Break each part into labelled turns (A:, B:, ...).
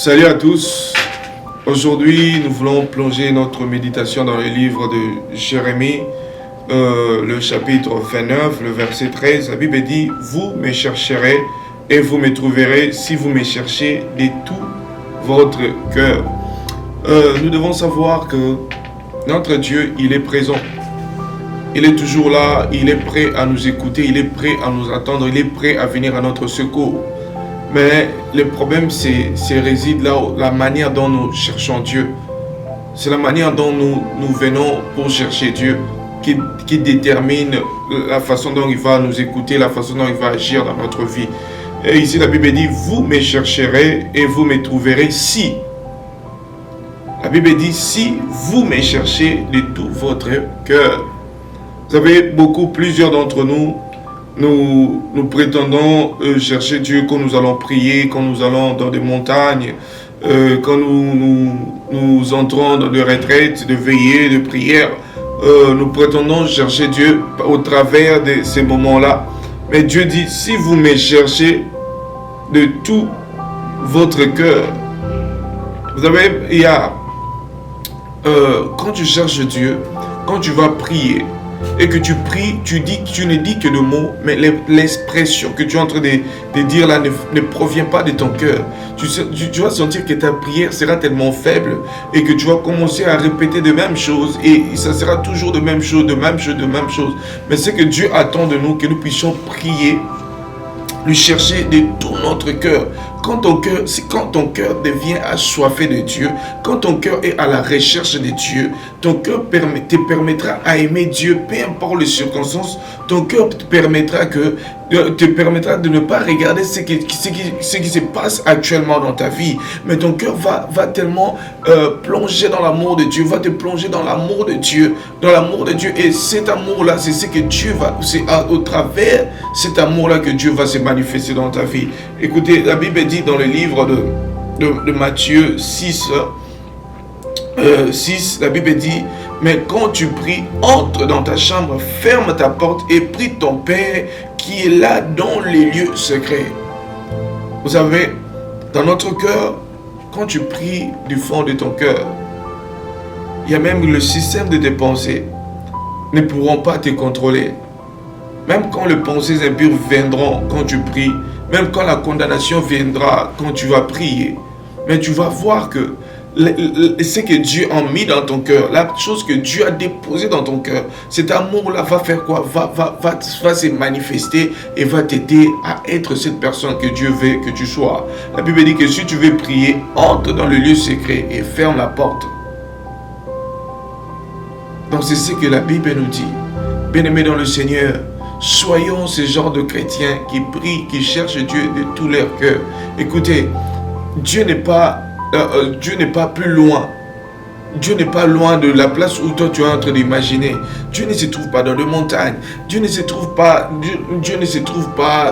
A: Salut à tous. Aujourd'hui, nous voulons plonger notre méditation dans le livre de Jérémie, le chapitre 29, le verset 13. La Bible dit: vous me chercherez et vous me trouverez si vous me cherchez de tout votre cœur. Nous devons savoir que notre Dieu, il est présent. Il est toujours là, il est prêt à nous écouter, il est prêt à nous attendre, il est prêt à venir à notre secours. Mais le problème, réside là, la manière dont nous cherchons Dieu. C'est la manière dont nous venons pour chercher Dieu qui détermine la façon dont il va nous écouter, la façon dont il va agir dans notre vie. Et ici, la Bible dit: vous me chercherez et vous me trouverez si. La Bible dit: si vous me cherchez de tout votre cœur. Vous savez, plusieurs d'entre nous, nous prétendons chercher Dieu quand nous allons prier, quand nous allons dans des montagnes, quand nous entrons dans des retraites, de veillées, de prières. Nous prétendons chercher Dieu au travers de ces moments-là. Mais Dieu dit: si vous me cherchez de tout votre cœur. Vous savez, il y a quand tu cherches Dieu, quand tu vas prier, et que tu pries, tu ne dis que de mots, mais l'expression que tu es en train de dire là ne provient pas de ton cœur. Tu vas sentir que ta prière sera tellement faible et que tu vas commencer à répéter de mêmes choses et ça sera toujours de même chose, de même chose, de même chose. Mais c'est que Dieu attend de nous que nous puissions prier, lui chercher de tout notre cœur. Quand ton cœur devient assoiffé de Dieu, quand ton cœur est à la recherche de Dieu, ton cœur te permettra à aimer Dieu, peu importe les circonstances. Ton cœur te permettra de ne pas regarder ce qui se passe actuellement dans ta vie. Mais ton cœur va tellement plonger dans l'amour de Dieu, va te plonger dans l'amour de Dieu, Et cet amour-là, c'est ce que Dieu c'est au travers cet amour-là que Dieu va se manifester dans ta vie. Écoutez, la Bible dit dans le livre de Matthieu 6, la Bible dit: mais quand tu pries, entre dans ta chambre, ferme ta porte et prie ton Père qui est là dans les lieux secrets. Vous savez, dans notre cœur, quand tu pries du fond de ton cœur, il y a même le système de tes pensées ne pourront pas te contrôler. Même quand les pensées impures viendront quand tu pries, même quand la condamnation viendra quand tu vas prier, mais tu vas voir que ce que Dieu a mis dans ton cœur, la chose que Dieu a déposée dans ton cœur, cet amour-là va faire quoi? Va se manifester et va t'aider à être cette personne que Dieu veut que tu sois. La Bible dit que si tu veux prier, entre dans le lieu secret et ferme la porte. Donc c'est ce que la Bible nous dit. Bien-aimés dans le Seigneur, soyons ce genre de chrétiens qui prient, qui cherchent Dieu de tout leur cœur. Écoutez, Dieu n'est pas plus loin. Dieu n'est pas loin de la place où toi tu es en train d'imaginer. Dieu ne se trouve pas dans des montagnes. Dieu ne se trouve pas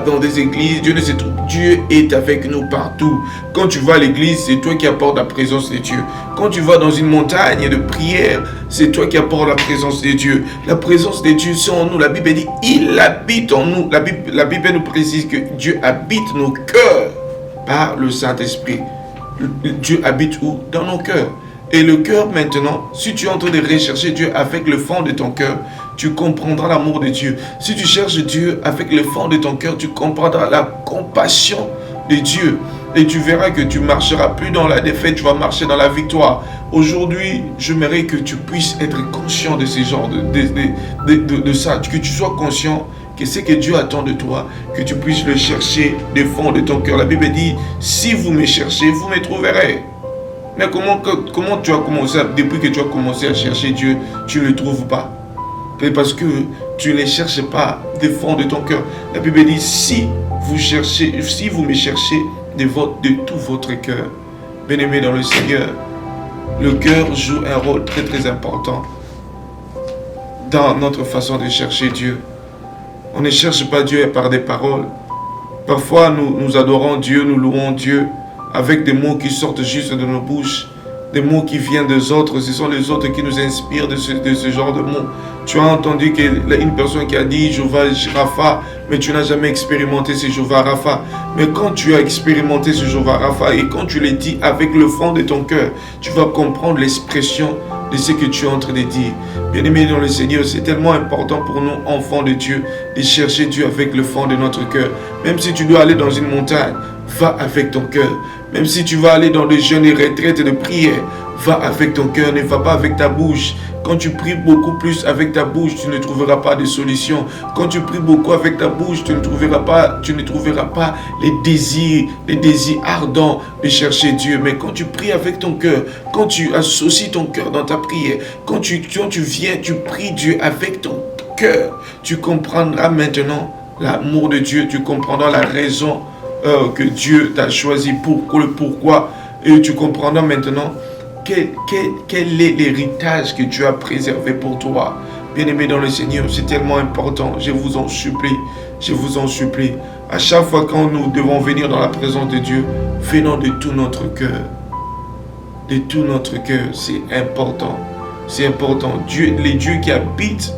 A: dans des églises. Dieu est avec nous partout. Quand tu vas à l'église, c'est toi qui apportes la présence de Dieu. Quand tu vas dans une montagne de prière, c'est toi qui apportes la présence de Dieu. La présence de Dieu, c'est en nous. La Bible dit: il habite en nous. La Bible nous précise que Dieu habite nos cœurs par le Saint-Esprit. Dieu habite où? Dans nos cœurs. Et le cœur maintenant, si tu es en train de rechercher Dieu avec le fond de ton cœur, tu comprendras l'amour de Dieu. Si tu cherches Dieu avec le fond de ton cœur, tu comprendras la compassion de Dieu. Et tu verras que tu ne marcheras plus dans la défaite, tu vas marcher dans la victoire. Aujourd'hui, j'aimerais que tu puisses être conscient de ce genre de ça, que tu sois conscient que c'est que Dieu attend de toi, que tu puisses le chercher du fond de ton cœur. La Bible dit: si vous me cherchez, vous me trouverez. Mais comment tu as commencé, depuis que tu as commencé à chercher Dieu, tu ne le trouves pas? C'est parce que tu ne le cherches pas du fond de ton cœur. La Bible dit: si vous me cherchez de tout votre cœur. Bien-aimés dans le Seigneur, le cœur joue un rôle très très important dans notre façon de chercher Dieu. On ne cherche pas Dieu par des paroles. Parfois, nous adorons Dieu, nous louons Dieu avec des mots qui sortent juste de nos bouches. des mots qui viennent des autres. Ce sont les autres qui nous inspirent de ce genre de mots. Tu as entendu une personne qui a dit Jéhovah Rapha, mais tu n'as jamais expérimenté ce Jéhovah Rapha. Mais quand tu as expérimenté ce Jéhovah Rapha et quand tu le dis avec le fond de ton cœur, tu vas comprendre l'expression de ce que tu es en train de dire. Bien-aimés dans le Seigneur, c'est tellement important pour nous, enfants de Dieu, de chercher Dieu avec le fond de notre cœur. Même si tu dois aller dans une montagne, va avec ton cœur. Même si tu vas aller dans des jeûnes et retraites de prière, va avec ton cœur, ne va pas avec ta bouche. Quand tu pries beaucoup plus avec ta bouche, tu ne trouveras pas de solution. Quand tu pries beaucoup avec ta bouche, tu ne trouveras pas les désirs ardents de chercher Dieu. Mais quand tu pries avec ton cœur, quand tu associes ton cœur dans ta prière, quand tu viens, tu pries Dieu avec ton cœur, tu comprendras maintenant l'amour de Dieu, tu comprendras la raison que Dieu t'a choisi, le pourquoi, et tu comprendras maintenant quel est l'héritage que Dieu a préservé pour toi. Bien-aimé dans le Seigneur, c'est tellement important. Je vous en supplie. À chaque fois quand nous devons venir dans la présence de Dieu, venons de tout notre cœur. De tout notre cœur, c'est important. C'est important. Les dieux qui habitent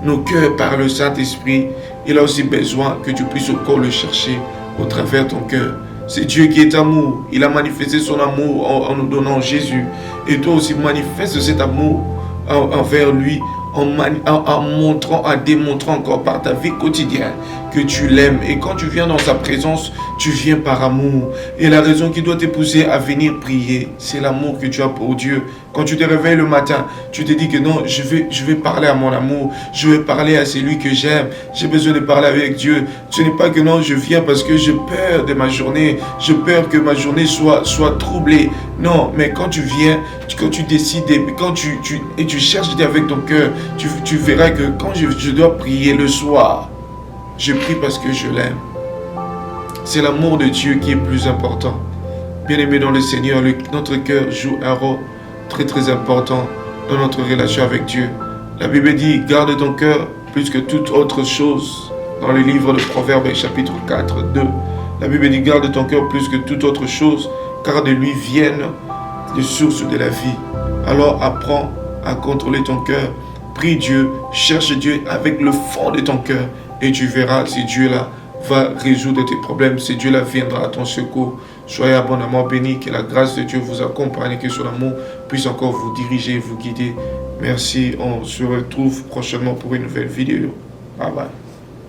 A: nos cœurs par le Saint-Esprit, il a aussi besoin que tu puisses encore le chercher au travers de ton cœur. C'est Dieu qui est amour. Il a manifesté son amour en nous donnant Jésus. Et toi aussi manifeste cet amour envers lui en démontrant encore par ta vie quotidienne que tu l'aimes. Et quand tu viens dans sa présence, tu viens par amour. Et la raison qui doit te pousser à venir prier, c'est l'amour que tu as pour Dieu. Quand tu te réveilles le matin, tu te dis que non, je vais parler à mon amour. Je vais parler à celui que j'aime. J'ai besoin de parler avec Dieu. Ce n'est pas que non, je viens parce que j'ai peur de ma journée. J'ai peur que ma journée soit troublée. Non, mais quand tu viens, quand tu décides, quand tu cherches avec ton cœur, tu verras que quand je dois prier le soir, je prie parce que je l'aime. C'est l'amour de Dieu qui est plus important. Bien-aimé dans le Seigneur, notre cœur joue un rôle très très important dans notre relation avec Dieu. La Bible dit, garde ton cœur plus que toute autre chose. Dans le livre de Proverbes, chapitre 4, 2. La Bible dit, garde ton cœur plus que toute autre chose, car de lui viennent les sources de la vie. Alors apprends à contrôler ton cœur. Prie Dieu, cherche Dieu avec le fond de ton cœur. Et tu verras si Dieu-là va résoudre tes problèmes, si Dieu-là viendra à ton secours. Soyez abondamment bénis, que la grâce de Dieu vous accompagne, que son amour puisse encore vous diriger, vous guider. Merci, on se retrouve prochainement pour une nouvelle vidéo. Bye bye.